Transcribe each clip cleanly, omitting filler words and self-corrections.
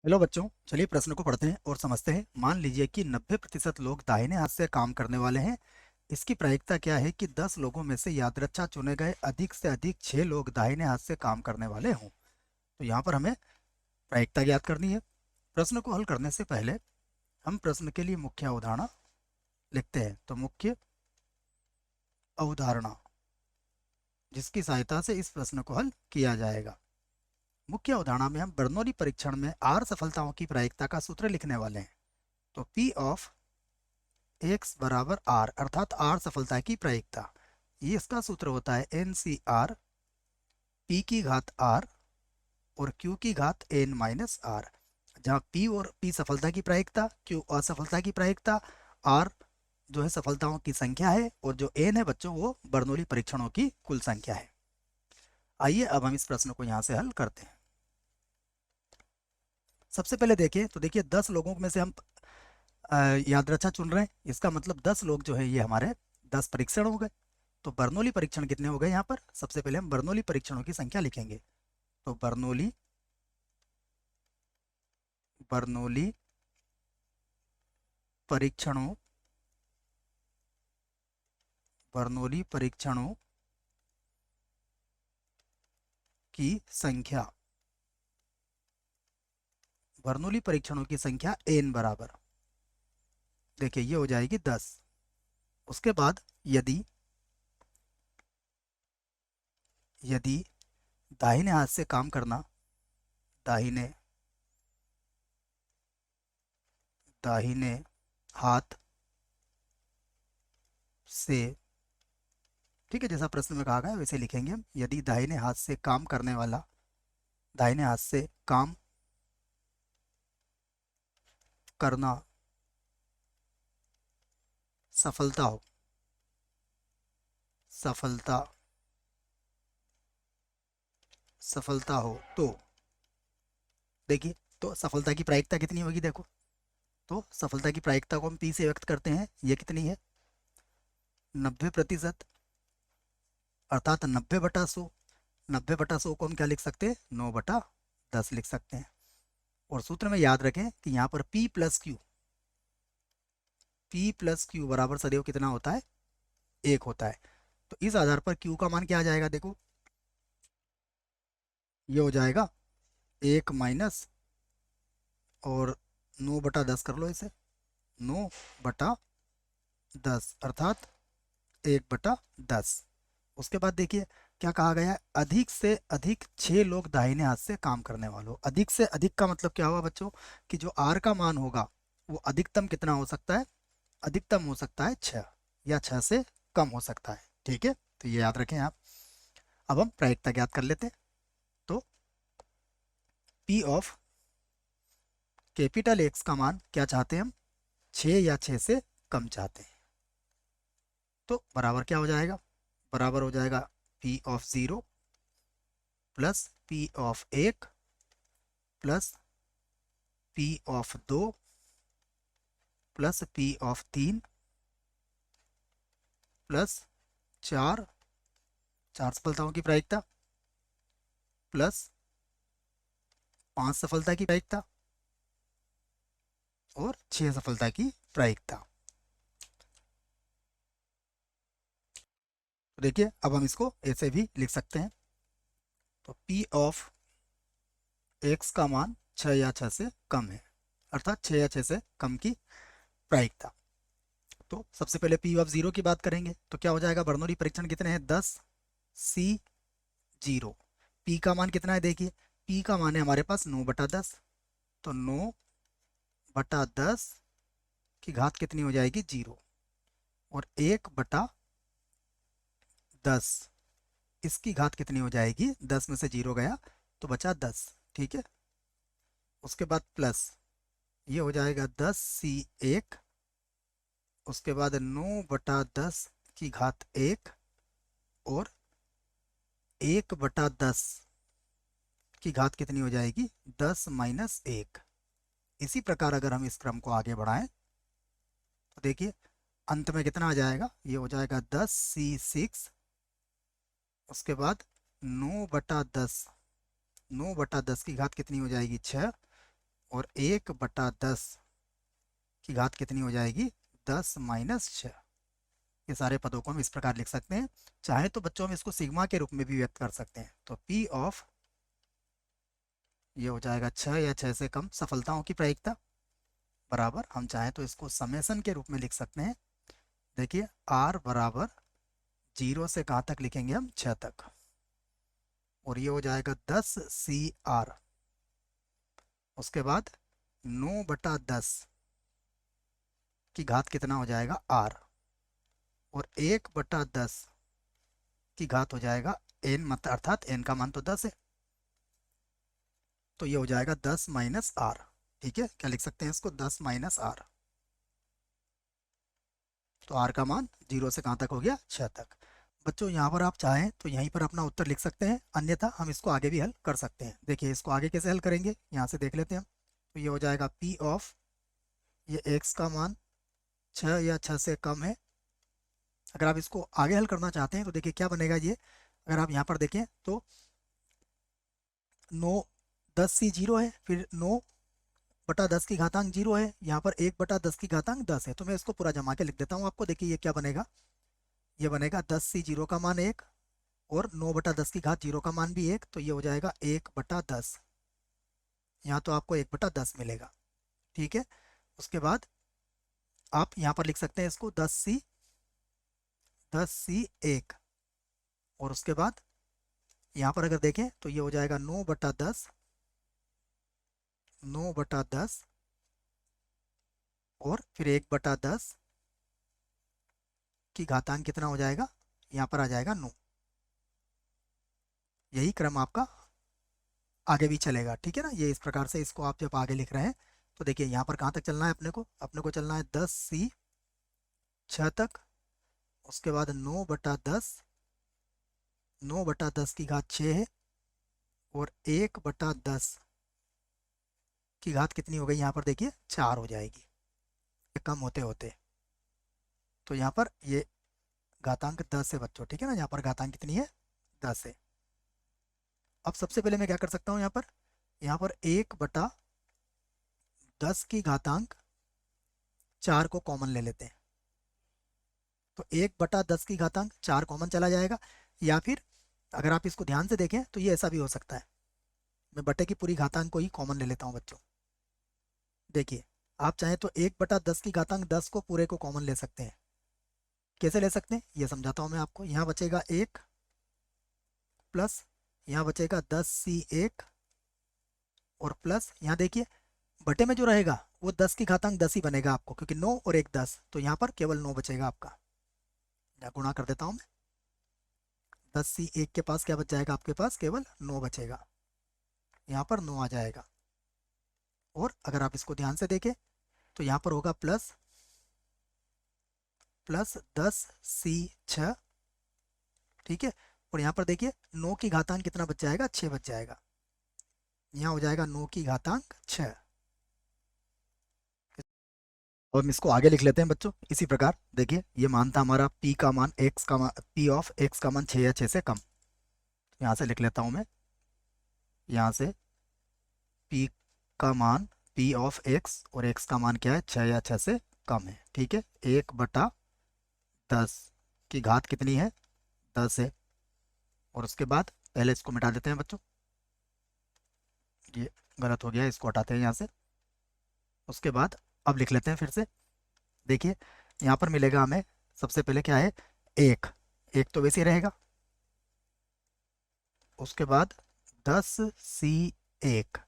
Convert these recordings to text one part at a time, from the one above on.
Hello बच्चों, चलिए प्रश्न को पढ़ते हैं और समझते हैं। मान लीजिए कि 90% लोग दाहिने हाथ से काम करने वाले हैं। इसकी प्रायिकता क्या है कि 10 लोगों में से यादृच्छा चुने गए अधिक से अधिक 6 लोग दाहिने हाथ से काम करने वाले हों। तो यहाँ पर हमें प्रायिकता ज्ञात करनी है। प्रश्न को हल करने से पहले हम प्रश्न के लिए मुख्य अवधारणा लिखते हैं। तो मुख्य अवधारणा जिसकी सहायता से इस प्रश्न को हल किया जाएगा। मुख्य अवधारणा में हम बर्नौली परीक्षण में आर सफलताओं की प्रायिकता का सूत्र लिखने वाले हैं। तो P ऑफ x बराबर आर अर्थात आर सफलता की प्रायिकता, ये इसका सूत्र होता है एन सी आर पी की घात आर और क्यू की घात एन माइनस आर, जहाँ पी और पी सफलता की प्रायिकता, क्यू असफलता की प्रायिकता, आर जो है सफलताओं की संख्या है और जो एन है बच्चों वो बर्नौली परीक्षणों की कुल संख्या है। आइए अब हम इस प्रश्न को यहाँ से हल करते हैं। सबसे पहले देखिए, तो देखिए 10 लोगों में से हम यादृच्छा चुन रहे हैं। इसका मतलब 10 लोग जो है ये हमारे 10 परीक्षण हो गए। तो बर्नौली परीक्षण कितने हो गए यहाँ पर? सबसे पहले हम बर्नौली परीक्षणों की संख्या लिखेंगे। तो बर्नौली बर्नौली परीक्षणों बर्नौली परीक्षणों की संख्या, बर्नौली परीक्षणों की संख्या n बराबर, देखिए ये हो जाएगी 10। उसके बाद यदि यदि दाहिने हाथ से काम करना, दाहिने दाहिने हाथ से, ठीक है, जैसा प्रश्न में कहा गया है वैसे लिखेंगे हम। यदि दाहिने हाथ से काम करने वाला, दाहिने हाथ से काम करना सफलता हो, सफलता सफलता हो तो देखिए, तो सफलता की प्रायिकता कितनी होगी देखो। तो सफलता की प्रायिकता को हम पी से व्यक्त करते हैं। ये कितनी है? 90%, अर्थात 90/100। 90/100 को हम क्या लिख सकते हैं? 9/10 लिख सकते हैं। और सूत्र में याद रखें कि यहाँ पर P+Q बराबर सदैव कितना होता है? 1 होता है। तो इस आधार पर Q का मान क्या आ जाएगा देखो, ये हो जाएगा 1 माइनस और 9/10 कर लो इसे, 9/10 अर्थात 1/10। उसके बाद देखिए क्या कहा गया है? अधिक से अधिक 6 लोग दाहिने हाथ से काम करने वालों। अधिक से अधिक का मतलब क्या हुआ बच्चों कि जो आर का मान होगा वो अधिकतम कितना हो सकता है? अधिकतम हो सकता है 6 या 6 से कम हो सकता है। ठीक है, तो ये याद रखें आप। अब हम प्रायिकता ज्ञात कर लेते हैं। तो पी ऑफ कैपिटल एक्स का मान क्या चाहते हैं हम? 6 या 6 से कम चाहते हैं। तो बराबर क्या हो जाएगा? बराबर हो जाएगा P(0) plus P(1) plus P(2) plus P(3) plus 4 सफलताओं की प्रायिकता प्लस 5 सफलता की प्रायिकता और 6 सफलता की प्रायिकता। तो देखिए अब हम इसको ऐसे भी लिख सकते हैं। तो P ऑफ एक्स का मान 6 या 6 से कम है, अर्थात 6 या 6 से कम की प्रायिकता। तो सबसे पहले P(0) की बात करेंगे तो क्या हो जाएगा? बर्नौली परीक्षण कितने हैं? 10C(0). P का मान कितना है देखिए, P का मान है हमारे पास 9/10। तो 9/10 की घात कितनी हो जाएगी? 0। और 1/10 इसकी घात कितनी हो जाएगी? 10 में से 0 गया तो बचा 10। ठीक है, उसके बाद प्लस ये हो जाएगा 10C(1), उसके बाद 9/10 की घात 1 और 1/10 की घात कितनी हो जाएगी? 10-1। इसी प्रकार अगर हम इस क्रम को आगे बढ़ाएं तो देखिए अंत में कितना आ जाएगा? ये हो जाएगा 10C6, उसके बाद 9/10, 9/10 की घात कितनी हो जाएगी? 6, और 1/10 की घात कितनी हो जाएगी, 10-6। ये सारे पदों को हम इस प्रकार लिख सकते हैं। चाहे तो बच्चों हम इसको सिग्मा के रूप में भी व्यक्त कर सकते हैं। तो P ऑफ, ये हो जाएगा 6 या 6 से कम सफलताओं की प्रायिकता, बराबर हम चाहें तो इसको समेसन के रूप में लिख सकते हैं। देखिए R बराबर 0 से कहाँ तक लिखेंगे हम, 6 तक, और ये हो जाएगा 10 CR। उसके बाद 9/10 की घात कितना हो जाएगा, R, और 1/10 की घात हो जाएगा N, मतलब अर्थात N का मान तो 10 है, तो ये हो जाएगा 10-R। ठीक है, क्या लिख सकते हैं इसको, 10-R। तो R का मान 0 से कहाँ तक हो गया, 6 तक। बच्चों यहाँ पर आप चाहें तो यहीं पर अपना उत्तर लिख सकते हैं, अन्यथा हम इसको आगे भी हल कर सकते हैं। देखिए इसको आगे कैसे हल करेंगे, यहाँ से देख लेते हैं हम। तो ये हो जाएगा P ऑफ, ये x का मान 6 या 6 से कम है। अगर आप इसको आगे हल करना चाहते हैं तो देखिए क्या बनेगा ये, अगर आप यहाँ पर देखें तो 9-10 0 है, फिर 9/10 की घातांक 0 है, यहाँ पर 1/10 की घातांक 10 है। तो मैं इसको पूरा जमा के लिख देता हूँ आपको। देखिए ये क्या बनेगा, ये बनेगा 10 0 का मान 1, और 9/10 की घात 0 का मान भी 1, तो ये हो जाएगा 1/10। यहाँ तो आपको 1/10 मिलेगा। ठीक है, उसके बाद आप यहाँ पर लिख सकते हैं इसको 10C 1, और उसके बाद यहाँ पर अगर देखें तो ये हो जाएगा 9/10, 9/10, और फिर 1/10 की घातांक कितना हो जाएगा, यहाँ पर आ जाएगा 9। यही क्रम आपका आगे भी चलेगा। ठीक है ना, ये इस प्रकार से इसको आप जब आगे लिख रहे हैं तो देखिए यहाँ पर कहाँ तक चलना है अपने को चलना है 10C 6 तक, उसके बाद 9/10, 9/10 की घात 6 है, और 1/10 की घात कितनी हो गई, यहाँ पर देखिए 4 हो जाएगी, ये कम होते होते। तो यहाँ पर ये घातांक 10 है बच्चों। ठीक है ना, यहाँ पर घातांक कितनी है, 10 है। अब सबसे पहले मैं क्या कर सकता हूँ, यहाँ पर 1/10 की घातांक 4 को कॉमन ले लेते हैं। तो 1/10 की घातांक 4 कॉमन चला जाएगा, या फिर अगर आप इसको ध्यान से देखें तो ये ऐसा भी हो सकता है, मैं बटे की पूरी घातांक को ही कॉमन ले लेता हूँ बच्चों। देखिए आप चाहें तो 1/10 की घातांक 10 को पूरे को कॉमन ले सकते हैं। कैसे ले सकते हैं ये समझाता हूँ मैं आपको। यहाँ बचेगा 1 प्लस, यहाँ बचेगा 10C 1, और प्लस यहाँ देखिए बटे में जो रहेगा वो 10 की घातांक 10 ही बनेगा आपको, क्योंकि 9 और 1 10, तो यहाँ पर केवल 9 बचेगा आपका। यहाँ गुणा कर देता हूँ मैं, 10C 1 के पास क्या बच जाएगा, आपके पास केवल 9 बचेगा, यहाँ पर 9 आ जाएगा। और अगर आप इसको ध्यान से देखें तो यहाँ पर होगा प्लस 10C 6। ठीक है, और यहाँ पर देखिए 9 की घातांक कितना बच जाएगा, 6 बच जाएगा, यहाँ हो जाएगा 9 की घातांक 6। और हम इसको आगे लिख लेते हैं बच्चों इसी प्रकार। देखिए ये मान था हमारा P का मान, P ऑफ x का मान 6 या 6 से कम। यहाँ से लिख लेता हूँ मैं, यहाँ से P का मान, P ऑफ x, और x का मान क्या है, 6 या 6 से कम है। ठीक है, 1/10 की घात कितनी है, 10 है। और उसके बाद पहले इसको मिटा देते हैं बच्चों, ये गलत हो गया, इसको हटाते हैं यहाँ से। उसके बाद अब लिख लेते हैं फिर से। देखिए यहाँ पर मिलेगा हमें सबसे पहले क्या है, 1, 1 तो वैसे ही रहेगा। उसके बाद 10C 1।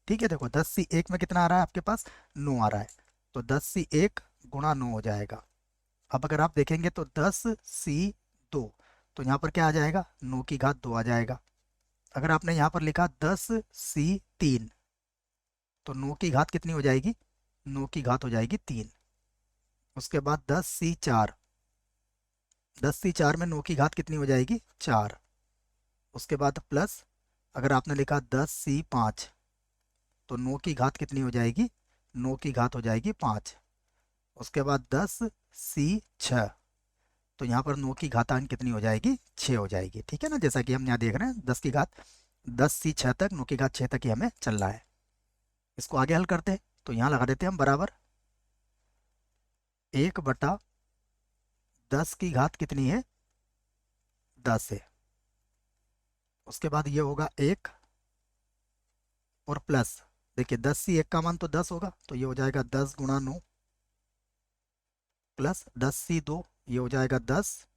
ठीक है, देखो 10C 1 में कितना आ रहा है आपके पास, 9 आ रहा है, तो 10C 1 गुणा 9 हो जाएगा। अब अगर आप देखेंगे तो 10C 2, तो यहाँ पर क्या आ जाएगा, 9 की घात 2 आ जाएगा। अगर आपने यहाँ पर लिखा 10C 3, तो 9 की घात कितनी हो जाएगी, 9 की घात हो जाएगी 3। उसके बाद 10C 4, 10C 4 में 9 की घात कितनी हो जाएगी, 4। उसके बाद प्लस, अगर आपने लिखा 10C 5, तो 9 की घात कितनी हो जाएगी, 9 की घात हो जाएगी 5। उसके बाद 10C 6, तो यहाँ पर 9 की घातांक कितनी हो जाएगी, 6 हो जाएगी। ठीक है ना, जैसा कि हम यहाँ देख रहे हैं 10 की घात 10C 6 तक, 9 की घात 6 तक ही हमें चलना है। इसको आगे हल करते हैं, तो यहाँ लगा देते हैं हम बराबर 1/10 की घात कितनी है, 10 है। उसके बाद ये होगा 1 और प्लस, देखिए 10 सी 1 का मान तो 10 होगा, तो ये हो जाएगा 10 गुणा 9 प्लस 10 सी 2, ये हो जाएगा 10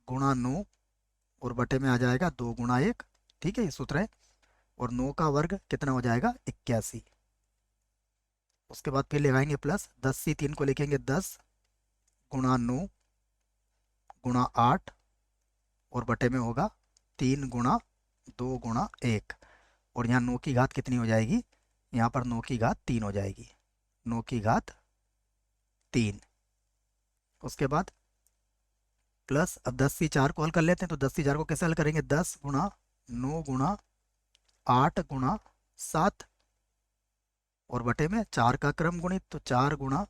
गुणा 9 और बटे में आ जाएगा 2 गुणा 1। ठीक है, ये सूत्र है। और 9 का वर्ग कितना हो जाएगा, 81। उसके बाद फिर लगाएंगे प्लस 10 सी 3 को लिखेंगे 10 गुणा 9 गुणा 8 और बटे में होगा 3 गुणा 2 गुणा 1। और यहाँ 9 की घात कितनी हो जाएगी, यहाँ पर 9 की घात 3 हो जाएगी, 9 की घात 3। उसके बाद प्लस, अब 10 सी 4 को हल कर लेते हैं, तो 10 सी 4 को कैसे हल करेंगे, 10 गुणा 9 गुणा 8 गुणा 7 और बटे में 4 का क्रम गुणित, तो 4 गुणा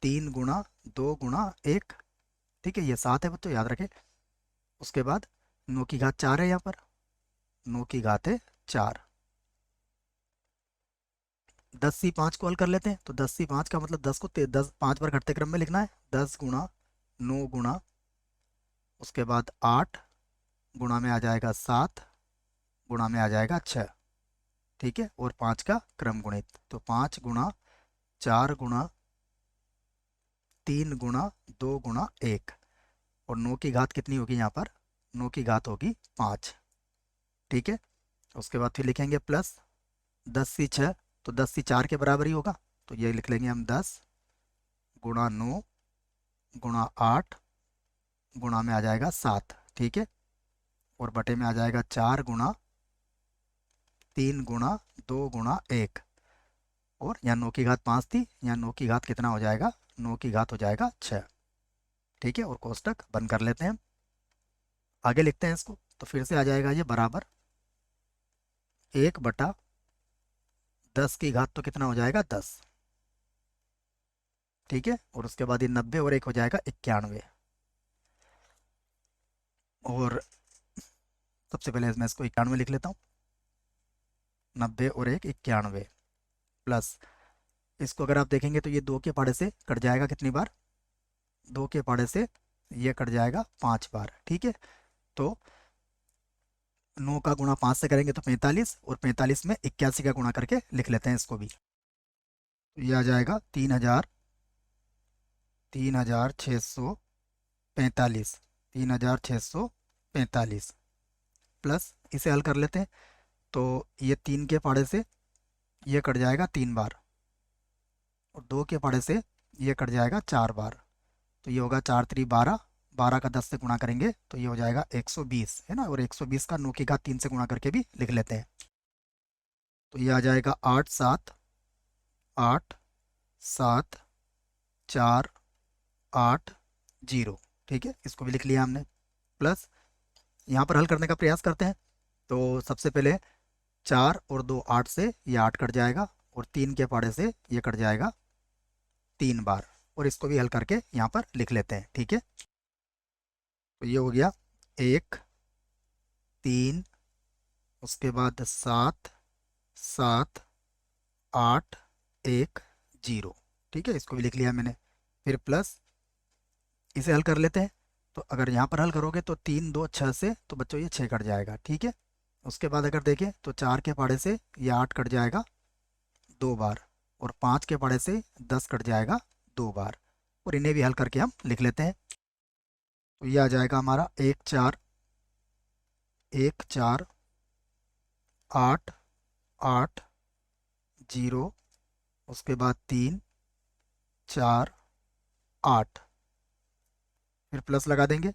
3 गुणा 2 गुणा 1। ठीक है, ये 7 है बच्चों, याद रखें। उसके बाद 9 की घात 4 है, यहाँ पर 9 की घात है 4। 10 सी 5 को हल कर लेते हैं, तो 10 सी 5 का मतलब 10 को 10 5 बार घटते क्रम में लिखना है, 10 गुणा 9 गुणा, उसके बाद 8 गुणा में आ जाएगा 7 गुणा में आ जाएगा 6। ठीक है, और 5 का क्रम गुणित, तो 5 गुणा 4 गुणा 3 गुणा 2 गुणा 1। और 9 की घात कितनी होगी, यहाँ पर 9 की घात होगी 5। ठीक है, उसके बाद फिर लिखेंगे प्लस 10 सी 6, तो 10 सी 4 के बराबर ही होगा, तो ये लिख लेंगे हम 10 गुणा 9 गुणा 8 गुणा में आ जाएगा 7। ठीक है, और बटे में आ जाएगा 4 गुणा 3 गुणा 2 गुणा 1। और यहाँ 9 की घात 5 थी, यहाँ 9 की घात कितना हो जाएगा, 9 की घात हो जाएगा 6। ठीक है, और कोष्टक बंद कर लेते हैं हम, आगे लिखते हैं इसको, तो फिर से आ जाएगा ये बराबर 1/10 की घात, तो कितना हो जाएगा 10। ठीक है, और उसके बाद ये 90 और 1 हो जाएगा 91। और सबसे पहले मैं इसको 91 लिख लेता हूँ, 90 और 1 91 प्लस, इसको अगर आप देखेंगे तो ये 2 के पाड़े से कट जाएगा कितनी बार, 2 के पाड़े से ये कट जाएगा 5 बार। ठीक है, तो 9 का गुणा 5 से करेंगे तो 45, और 45 में 81 का गुणा करके लिख लेते हैं इसको भी, तो ये आ जाएगा 3645 3645 प्लस, इसे हल कर लेते हैं, तो ये 3 के पाड़े से ये कट जाएगा 3 बार, और 2 के पाड़े से ये कट जाएगा 4 बार, तो ये होगा 4 3 12, 12 का 10 से गुणा करेंगे तो ये हो जाएगा 120, है ना। और 120 का 9 की घात 3 से गुणा करके भी लिख लेते हैं, तो ये आ जाएगा 8 7 8 7 4 8 0। ठीक है, इसको भी लिख लिया हमने। प्लस यहाँ पर हल करने का प्रयास करते हैं, तो सबसे पहले 4 और 2 8 से ये 8 कट जाएगा, और 3 के पाड़े से ये कट जाएगा 3 बार, और इसको भी हल करके यहाँ पर लिख लेते हैं। ठीक है, तो ये हो गया 1 3, उसके बाद 7 7 8 1 0। ठीक है, इसको भी लिख लिया मैंने। फिर प्लस, इसे हल कर लेते हैं, तो अगर यहाँ पर हल करोगे तो 3 2 6 से, तो बच्चों ये 6 कट जाएगा। ठीक है, उसके बाद अगर देखें तो 4 के पाड़े से ये 8 कट जाएगा 2 बार, और 5 के पाड़े से 10 कट जाएगा 2 बार, और इन्हें भी हल करके हम लिख लेते हैं, तो ये आ जाएगा हमारा 1 4 1 4 8 8 0, उसके बाद 3 4 8, फिर प्लस लगा देंगे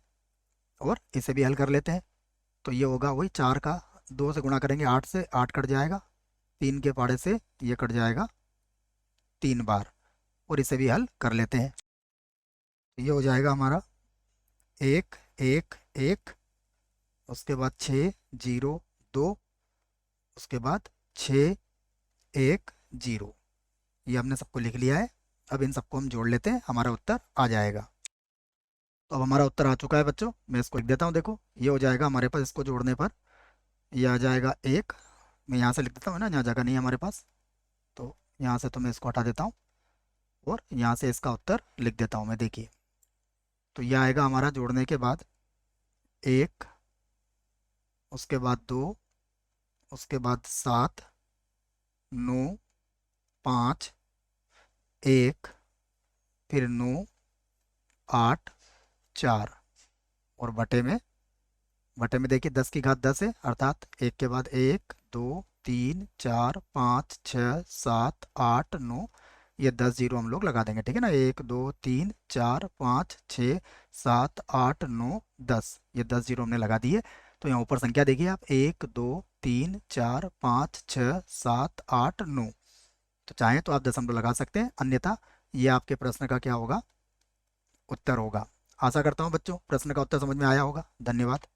और इसे भी हल कर लेते हैं, तो ये होगा वही 4 का 2 से गुणा करेंगे 8 से, 8 कट जाएगा, 3 के पाड़े से ये कट जाएगा 3 बार, और इसे भी हल कर लेते हैं, तो ये हो जाएगा हमारा 1 1 1, उसके बाद 6 0 2, उसके बाद 6 1 0। ये हमने सबको लिख लिया है। अब इन सबको हम जोड़ लेते हैं, हमारा उत्तर आ जाएगा। तो अब हमारा उत्तर आ चुका है बच्चों, मैं इसको लिख देता हूँ। देखो, ये हो जाएगा हमारे पास, इसको जोड़ने पर ये आ जाएगा 1 मैं यहाँ से लिख देता हूँ ना, यहाँ जगह नहीं है हमारे पास, तो यहाँ से तो मैं इसको हटा देता हूँ और यहाँ से इसका उत्तर लिख देता हूँ मैं। देखिए, तो यह आएगा हमारा जोड़ने के बाद 1, उसके बाद 2, उसके बाद 7, 9, 5, 1, फिर 9, 8, 4 और बटे में देखिए 10 की घात 10 है, अर्थात 1 के बाद 1, 2, 3, 4, 5, 6, 7, 8, 9, ये 10 जीरो हम लोग लगा देंगे, ठीक है ना। 1, 2, 3, 4, 5, 6, 7, 8, 9, 10, ये 10 जीरो हमने लगा दिए। तो यहाँ ऊपर संख्या देखिए आप, 1, 2, 3, 4, 5, 6, 7, 8, 9। तो चाहें तो आप दशमलव लगा सकते हैं, अन्यथा ये आपके प्रश्न का क्या होगा, उत्तर होगा। आशा करता हूँ बच्चों प्रश्न का उत्तर समझ में आया होगा। धन्यवाद।